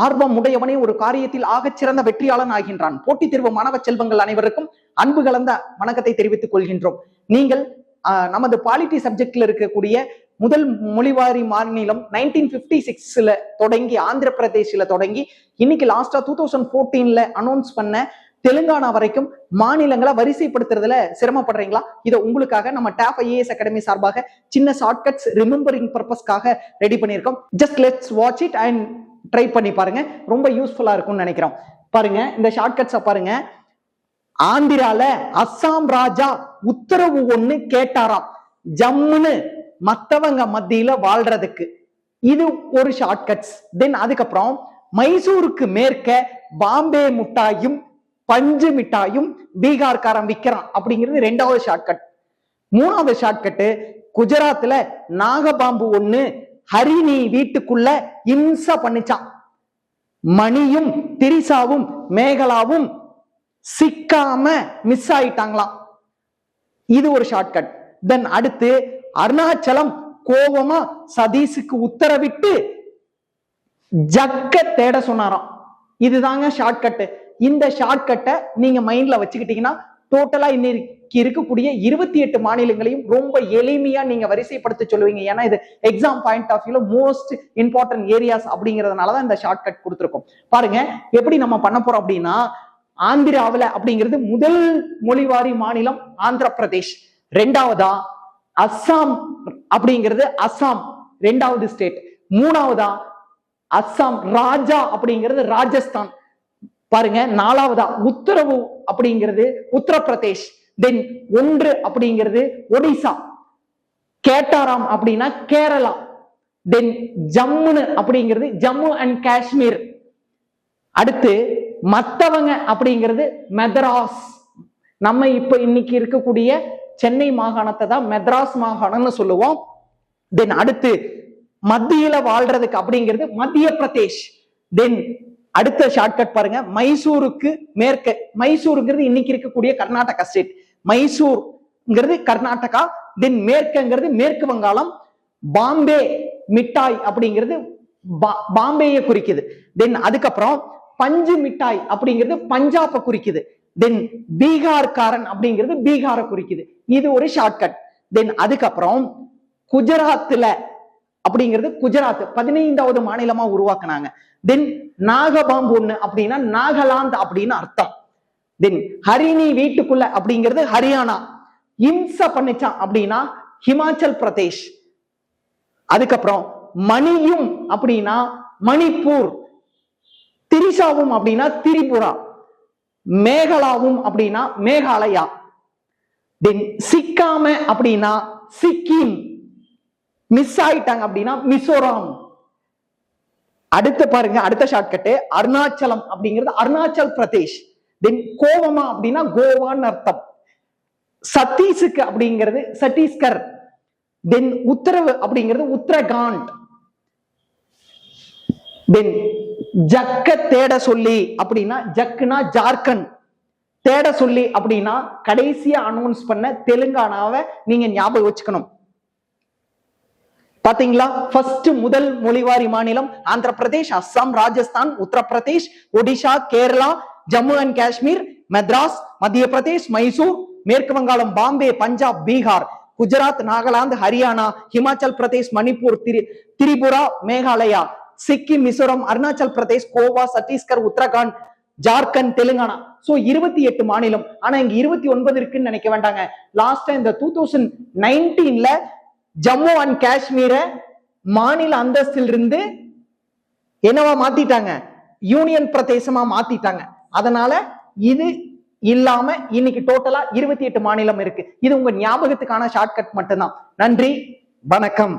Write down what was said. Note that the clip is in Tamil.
ஆர்வம் உடையவனே ஒரு காரியத்தில் ஆகச்சிறந்த வெற்றியாளன் ஆகின்றான். போட்டித் தேர்வு மாணவ செல்வங்கள் அனைவருக்கும் அன்பு கலந்த வணக்கத்தை தெரிவித்துக் கொள்கின்றோம். நீங்கள் நமது பாலிட்டி சப்ஜெக்ட்ல இருக்கக்கூடிய முதல் மொழிவாரி மாநிலம் 1956ல தொடங்கி ஆந்திர பிரதேசில தொடங்கி இன்னைக்கு லாஸ்டா 2014ல அனௌன்ஸ் பண்ண தெலுங்கானா வரைக்கும் மாநிலங்களை வரிசைப்படுத்துறதுல சிரமப்படுறீங்களா? இதை உங்களுக்காக நம்ம டாப் ஐஏஎஸ் அகாடமி சார்பாக சின்ன ஷார்ட்கட்ஸ் ரிமெம்பரிங் பர்பஸ்க்காக ரெடி பண்ணியிருக்கோம். Just let's watch it and try பண்ணி பாருங்க. ரொம்ப யூஸ்ஃபுல்லா இருக்கும்னு நினைக்கிறோம். பாருங்க, இந்த ஷார்ட்கட்ஸை பாருங்க. ஆந்திரால அஸ்ஸாம் ராஜா உத்தரவு ஒண்ணு கேட்டாராம், ஜம்முன்னு மத்தவங்க மத்தியில வாழ்றதுக்கு. இது ஒரு ஷார்ட்கட்ஸ். தென் அதுக்கப்புறம் மைசூருக்கு மேற்க பாம்பே முட்டாயும் பஞ்சு மிட்டாயும் பீகார்காரன் விற்கிறான் அப்படிங்கிறது ரெண்டாவது ஷார்ட்கட். மூணாவது ஷார்ட்கட்டு, குஜராத்ல நாகபாம்பு ஒண்ணு ஹரிணி வீட்டுக்குள்ள இம்ச பண்ணிச்சான். மணியும் திரிசாவும் மேகலாவும் சிக்காம மிஸ் ஆயிட்டாங்களாம். இது ஒரு ஷார்ட்கட். தென் அடுத்து அருணாச்சலம் கோவமா சதீஷுக்கு உத்தரவிட்டு ஜக்க தேட சொன்னாராம். இதுதாங்க ஷார்ட்கட். இந்த ஷார்ட்கட்டை நீங்க மைண்ட்ல வச்சுக்கிட்டீங்கன்னா டோட்டலா இன்னைக்கு இருக்கக்கூடிய 28 மாநிலங்களையும் ரொம்ப எளிமையா நீங்க வரிசைப்படுத்த சொல்லுவீங்க. ஏன்னா இது எக்ஸாம் பாயிண்ட் ஆஃப் வியூல மோஸ்ட் இம்பார்ட்டன்ட் ஏரியாஸ் அப்படிங்கறதுனாலதான் இந்த ஷார்ட்கட் கொடுத்துருக்கோம். பாருங்க எப்படி நம்ம பண்ண போறோம் அப்படின்னா, ஆந்திராவில அப்படிங்கிறது முதல் மொழிவாரி மாநிலம் ஆந்திர பிரதேஷ். ரெண்டாவதா அஸ்ஸாம் அப்படிங்கிறது அஸ்ஸாம் ரெண்டாவது ஸ்டேட். மூணாவதா அஸ்ஸாம் ராஜா அப்படிங்கிறது ராஜஸ்தான். பாருங்க, நாலாவதா உத்தரவு அப்படிங்கிறது உத்தரப்பிரதேஷ். தென் ஒன்று அப்படிங்கிறது ஒடிசா. கேட்டாராம் அப்படின்னா கேரளா. தென் ஜம்முன்னு அப்படிங்கிறது ஜம்மு அண்ட் காஷ்மீர். அடுத்து மத்தவங்க அப்படிங்கிறது மெத்ராஸ். நம்ம இப்ப இன்னைக்கு இருக்கக்கூடிய சென்னை மாகாணத்தை தான் மெத்ராஸ் மாகாணம்னு சொல்லுவோம். தென் அடுத்து மத்தியில வாழ்றதுக்கு அப்படிங்கிறது மத்திய பிரதேஷ். தென் அடுத்த ஷார்ட்கட் பாருங்க, மைசூருக்கு மேற்கு. மைசூருங்கிறது இன்னைக்கு இருக்கக்கூடிய கர்நாடகா ஸ்டேட். மைசூர்ங்கிறது கர்நாடகா. தென் மேற்குங்கிறது மேற்கு வங்காளம். பாம்பே மிட்டாய் அப்படிங்கிறது பாம்பேயை குறிக்குது. தென் அதுக்கப்புறம் பஞ்சு மிட்டாய் அப்படிங்கிறது பஞ்சாபை குறிக்குது. தென் பீகார்காரன் அப்படிங்கிறது பீகாரை குறிக்குது. இது ஒரு ஷார்ட்கட். தென் அதுக்கப்புறம் குஜராத்ல அப்படிங்கிறது குஜராத் 15வது மாநிலமா உருவாக்குனாங்க. தென் நாகபாம்பு ஒண்ணு அப்படின்னா நாகாலாந்து அப்படின்னு அர்த்தம். தென் ஹரிணி வீட்டுக்குள்ள அப்படிங்கிறது ஹரியானா. இம்ச பண்ணிச்சான் அப்படின்னா ஹிமாச்சல் பிரதேஷ். அதுக்கப்புறம் மணியும் அப்படின்னா மணிப்பூர். திரிசாவும் அப்படின்னா திரிபுரா. மேகலாவும் அப்படின்னா மேகாலயா. தென் சிக்காம அப்படின்னா சிக்கிம். மிஸ் ஆயிட்டாங்க அப்படின்னா மிசோரம். அடுத்து பாருங்க, அடுத்த ஷார்ட்கட் அருணாச்சலம் அப்படிங்கிறது அருணாச்சல் பிரதேஷ். தென் கோவமா அப்படின்னா கோவான்னு அர்த்தம். சத்தீஷுக்கு அப்படிங்கிறது சத்தீஸ்கர். தென் உத்தரவு அப்படிங்கிறது உத்தரகாண்ட். தென் ஜக்க தேட சொல்லி அப்படின்னா ஜக்குனா ஜார்க்கண்ட். தேட சொல்லி அப்படின்னா கடைசியா அனௌன்ஸ் பண்ண தெலுங்கானாவை நீங்க ஞாபகம் வச்சுக்கணும். பாத்தீங்களா, ஃபர்ஸ்ட் முதல் மொழிவாரி மாநிலம் ஆந்திர பிரதேஷ், அஸ்ஸாம், ராஜஸ்தான், உத்தரப்பிரதேஷ், ஒடிஷா, கேரளா, ஜம்மு அண்ட் காஷ்மீர், மெத்ராஸ், மத்திய பிரதேஷ், மைசூர், மேற்கு வங்காளம், பாம்பே, பஞ்சாப், பீகார், குஜராத், நாகாலாந்து, ஹரியானா, ஹிமாச்சல் பிரதேஷ், மணிப்பூர், திரிபுரா, மேகாலயா, சிக்கிம், மிசோரம், அருணாச்சல் பிரதேஷ், கோவா, சத்தீஸ்கர், உத்தரகாண்ட், ஜார்க்கண்ட், தெலுங்கானா. சோ 28 மாநிலம். ஆனா இங்க 29 இருக்குன்னு நினைக்க வேண்டாங்க. லாஸ்ட் இந்த 2019ல ஜம்மு அண்ட் காஷ்மீரை மாநில அந்தஸ்தில் இருந்து என்னவா மாத்திட்டாங்க, யூனியன் பிரதேசமா மாத்திட்டாங்க. அதனால இது இல்லாம இன்னைக்கு டோட்டலா 28 மாநிலம் இருக்கு. இது உங்க ஞாபகத்துக்கான ஷார்ட்கட் மட்டும்தான். நன்றி, வணக்கம்.